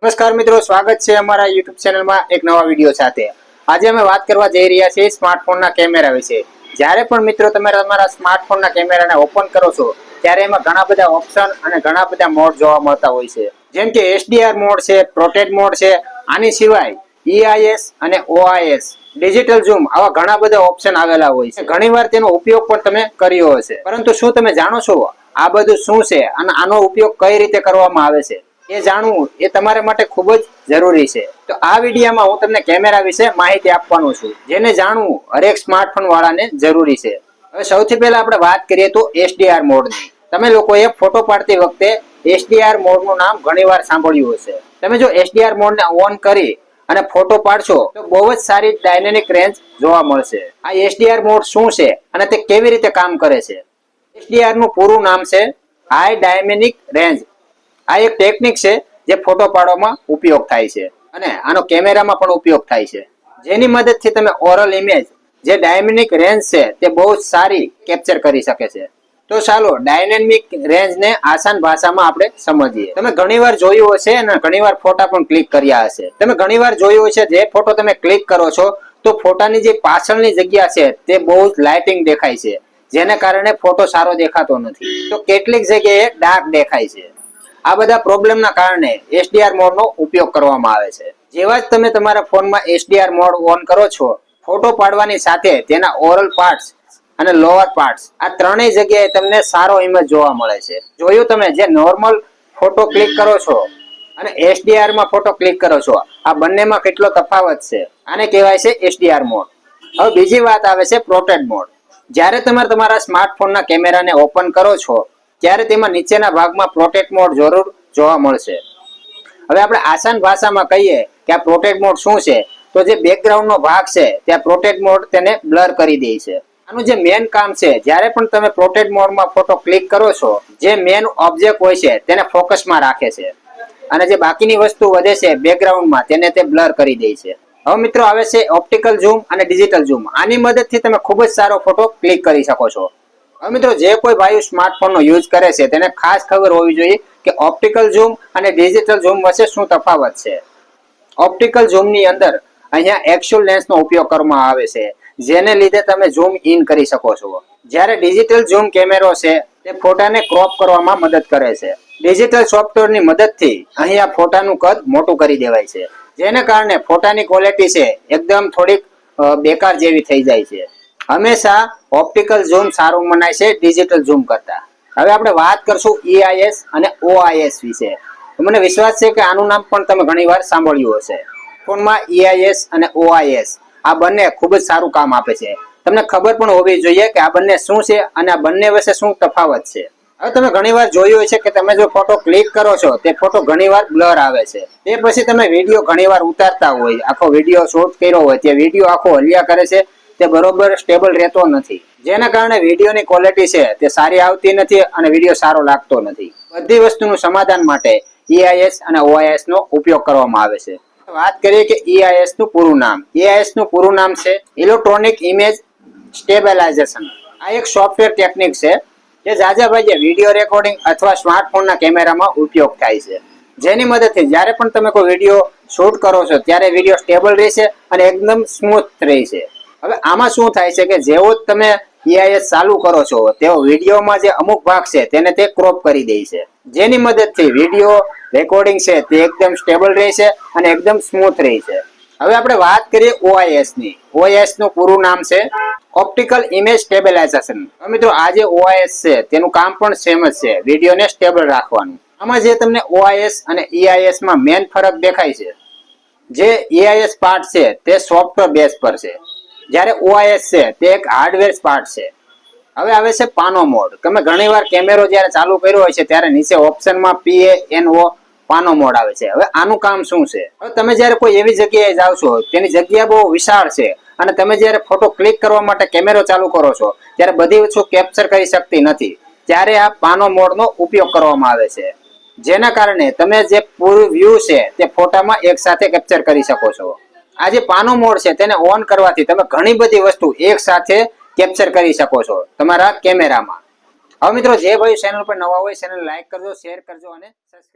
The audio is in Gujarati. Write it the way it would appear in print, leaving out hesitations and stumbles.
નમસ્કાર મિત્રો, સ્વાગત છે અમારા YouTube ચેનલમાં એક નવા વિડીયો સાથે। આજે અમે વાત કરવા જઈ રહ્યા છીએ સ્માર્ટફોનના કેમેરા વિશે। જ્યારે પણ મિત્રો તમે તમારા સ્માર્ટફોનના કેમેરાને ઓપન કરો છો ત્યારે એમાં ઘણા બધા ઓપ્શન અને ઘણા બધા મોડ જોવા મળતા હોય છે, જેમ કે HDR મોડ છે, પ્રોટેક્ટ મોડ છે। આની સિવાય EIS અને OIS, ડિજિટલ ઝૂમ, આવા ઘણા બધા ઓપ્શન આવેલા હોય છે। ઘણીવાર તેનો ઉપયોગ પણ તમે કર્યો હશે, પરંતુ શું તમે જાણો છો આ બધું શું છે અને આનો ઉપયોગ કઈ રીતે કરવામાં આવે છે? એ જાણવું એ તમારા માટે ખૂબ જ જરૂરી છે। તો આ વિડીયોમાં હું તમને કેમેરા વિશે માહિતી આપવાનો છું, જેને જાણવું હરેક સ્માર્ટફોન વાળાને જરૂરી છે। હવે સૌથી પહેલા આપણે વાત કરીએ તો HDR મોડની। તમે લોકોએ ફોટો પાડતી વખતે HDR મોડનું નામ ઘણીવાર સાંભળ્યું હશે। તમે જો HDR મોડને ઓન કરી અને ફોટો પાડશો તો બહુ જ સારી ડાયનેમિક રેન્જ જોવા મળશે। આ HDR મોડ શું છે અને તે કેવી રીતે કામ કરે છે? HDR નું પૂરું નામ છે હાઈ ડાયનેમિક રેન્જ। આ એક ટેકનિક છે જે ફોટો પાડવામાં ઉપયોગ થાય છે અને આનો કેમેરામાં પણ ઉપયોગ થાય છે, જેની મદદથી તમે ઓરલ ઇમેજ જે ડાયનેમિક રેન્જ છે તે બહુ જ સારી કેપ્ચર કરી શકે છે। તો ચાલો ડાયનેમિક રેન્જને આસાન ભાષામાં આપણે સમજીએ। તમે ઘણીવાર જોયું હશે અને ઘણીવાર ફોટા પણ ક્લિક કર્યા હશે। તમે ઘણીવાર જોયું હશે જે ફોટો તમે ક્લિક કરો છો તો ફોટાની જે પાછળની જગ્યા છે તે બહુ જ લાઇટિંગ દેખાય છે, જેને કારણે ફોટો સારો દેખાતો નથી, તો કેટલીક જગ્યાએ ડાર્ક દેખાય છે। આ બધા પ્રોબ્લેમના કારણે HDR મોડનો ઉપયોગ કરવામાં આવે છે। જેવા જ તમે તમારા ફોનમાં HDR મોડ ઓન કરો છો, ફોટો પાડવાની સાથે તેના ઓરલ પાર્ટ્સ અને લોઅર પાર્ટ્સ આ ત્રણેય જગ્યાએ તમને સારો ઇમેજ જોવા મળે છે। જોયું તમે જે નોર્મલ ફોટો ક્લિક કરો છો અને HDR માં ફોટો ક્લિક કરો છો, આ બંનેમાં કેટલો તફાવત છે? આને કહેવાય છે HDR મોડ। હવે બીજી વાત આવે છે પ્રોટેક્ટ મોડ। જ્યારે તમે તમારા સ્માર્ટફોનના કેમેરાને ઓપન કરો છો ત્યારે તેમાં નીચેના ભાગમાં પ્રોટેક્ટ મોડ જરૂર જોવા મળશે। હવે આપણે આસાન ભાષામાં કહીએ કે આ પ્રોટેક્ટ મોડ શું છે, તો જે બેકગ્રાઉન્ડનો ભાગ છે ત્યાં પ્રોટેક્ટ મોડ તેને બ્લર કરી દે છે। આનું જે મેન કામ છે, જ્યારે પણ તમે પ્રોટેક્ટ મોડમાં ફોટો ક્લિક કરો છો, જે મેન ઓબ્જેક્ટ હોય છે તેને ફોકસમાં રાખે છે અને જે બાકીની વસ્તુ વધે છે બેકગ્રાઉન્ડમાં તેને તે બ્લર કરી દે છે। હવે મિત્રો આવે છે ઓપ્ટિકલ ઝૂમ અને ડિજિટલ ઝૂમ। આની મદદથી તમે ખૂબ જ સારો ફોટો ક્લિક કરી શકો છો। હવે મિત્રો જે કોઈ ભાઈ સ્માર્ટફોનનો યુઝ કરે છે તેને ખાસ ખબર હોવી જોઈએ કે ઓપ્ટિકલ ઝૂમ અને ડિજિટલ ઝૂમ વચ્ચે શું તફાવત છે। ઓપ્ટિકલ ઝૂમની અંદર અહીંયા એક્ચ્યુઅલ લેન્સનો ઉપયોગ કરવામાં આવે છે, જેને લીધે તમે ઝૂમ ઇન કરી શકો છો, જ્યારે ડિજિટલ ઝૂમ કેમેરો છે તે ફોટાને ક્રોપ કરવામાં મદદ કરે છે। ડિજિટલ સોફ્ટવેરની મદદથી અહીંયા ફોટાનું કદ મોટું કરી દેવાય છે, જેને કારણે ફોટાની ક્વોલિટી છે એકદમ થોડીક બેકાર જેવી થઈ જાય છે। હંમેશા ઓપ્ટિકલ ઝૂમ સારું મનાય છે ડિજિટલ ઝૂમ કરતા। હવે આપણે વાત કરશું EIS અને OIS વિશે। મને વિશ્વાસ છે કે આનું નામ પણ તમે ઘણીવાર સાંભળ્યું હશે। ફોનમાં EIS અને OIS આ બંને ખૂબ જ સારું કામ આપે છે। તમને ખબર પણ હોવી જોઈએ કે આ બંને શું છે અને આ બંને વચ્ચે શું તફાવત છે। હવે તમે ઘણીવાર જોયું છે કે તમે જો ફોટો ક્લિક કરો છો તે ફોટો ઘણીવાર બ્લર આવે છે, તે પછી તમે વિડીયો ઘણીવાર ઉતારતા હોય, આખો વિડીયો શૂટ કર્યો હોય તે વિડીયો આખો હલ્યા કરે છે, તે બરોબર સ્ટેબલ રહેતો નથી, જેના કારણે વિડીયોની ક્વોલિટી છે તે સારી આવતી નથી અને વિડીયો સારો લાગતો નથી। બધી વસ્તુનું સમાધાન માટે EIS અને OIS નો ઉપયોગ કરવામાં આવે છે। વાત કરીએ કે EIS નું પૂરું નામ। EIS નું પૂરું નામ છે ઇલેક્ટ્રોનિક ઇમેજ સ્ટેબલાઇઝેશન। આ એક સોફ્ટવેર ટેકનિક છે જે ઝાઝા ભાગે વિડીયો રેકોર્ડિંગ અથવા સ્માર્ટફોનના કેમેરામાં ઉપયોગ થાય છે, જેની મદદથી જ્યારે પણ તમે કોઈ વિડીયો શૂટ કરો છો ત્યારે વિડીયો સ્ટેબલ રહેશે અને એકદમ સ્મૂથ રહેશે। હવે આમાં શું થાય છે કે જેવો જ તમે EIS ચાલુ કરો છો તેવો વિડીયોમાં જે અમુક ભાગ છે તેને તે ક્રોપ કરી દે છે, જેની મદદથી વિડીયો રેકોર્ડિંગ છે તે એકદમ સ્ટેબલ રહેશે અને એકદમ સ્મૂથ રહેશે। હવે આપણે વાત કરીએ OIS ની। OIS નું પૂરું નામ છે ઓપ્ટિકલ ઇમેજ સ્ટેબલાઇઝેશન। મિત્રો આ જે OIS છે તેનું કામ પણ સેમ જ છે, વિડીયોને સ્ટેબલ રાખવાનું। આમાં જે તમને OIS અને EIS માં મેન ફરક દેખાય છે, જે EIS પાર્ટ છે તે સોફ્ટવેર બેઝ પર છે, જ્યારે OIS છે તે એક હાર્ડવેર પાર્ટ છે। હવે આવે છે પાનો મોડ। તમે ઘણીવાર કેમેરો જ્યારે ચાલુ કર્યો હોય છે ત્યારે નીચે ઓપ્શનમાં PANO પાનો મોડ આવે છે। હવે આનું કામ શું છે? હવે તમે જ્યારે કોઈ એવી જગ્યાએ જાવ છો તેની જગ્યા બહુ વિશાળ છે અને તમે જ્યારે ફોટો ક્લિક કરવા માટે કેમેરો ચાલુ કરો છો ત્યારે બધી વસ્તુ કેપ્ચર કરી શકતી નથી, ત્યારે આ પાનો મોડનો ઉપયોગ કરવામાં આવે છે, જેના કારણે તમે જે પૂરું વ્યૂ છે તે ફોટામાં એક સાથે કેપ્ચર કરી શકો છો। આ જે પાનો મોડ છે તેને ઓન કરવાથી તમે ઘણી બધી વસ્તુ એક સાથે કેપ્ચર કરી શકો છો તમારા કેમેરામાં। હવે મિત્રો જે ભાઈ ચેનલ પર નવા હોય ચેનલ લાઈક કરજો, શેર કરજો અને સબસ્ક્રાઇબ